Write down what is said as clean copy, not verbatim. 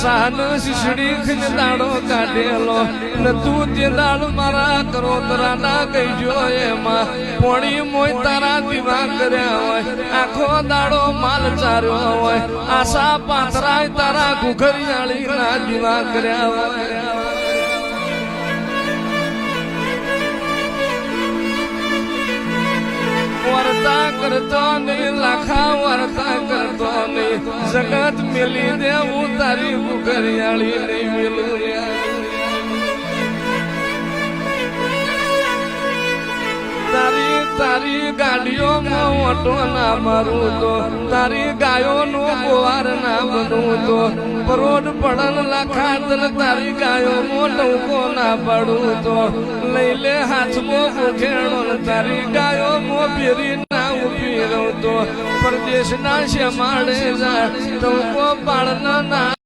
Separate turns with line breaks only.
San શીશડી ખીને દાડો કાઢેલો ને તું તે દાડ મારા કરોતરા ના કહીજો એમાં પોણી મોય તારા દીવા કર્યા હોય આખો દાડો માલ ચાર્યો હોય આશા પાથરાય તારા ઘુઘરિયાળી ના દીવા કર્યા હોય वर्ता करतो नहीं लाखा वर्ता करतो नहीं जगत मिली दे उतारी बुकरियाली नहीं मिलू तारी तारी गाड़ियों में ऑटो ना मारू तो तारी गायों नो गुवार ना बनू तो परोड पड़न लाखा तल तारी गायों मोटो को ना पड़ू तो ले ले हाथ मो खेड़ो तारी गायों मो फिरी ना उभी तो परदेश ना श्यामाड़े जा तुमको पाड़ना ना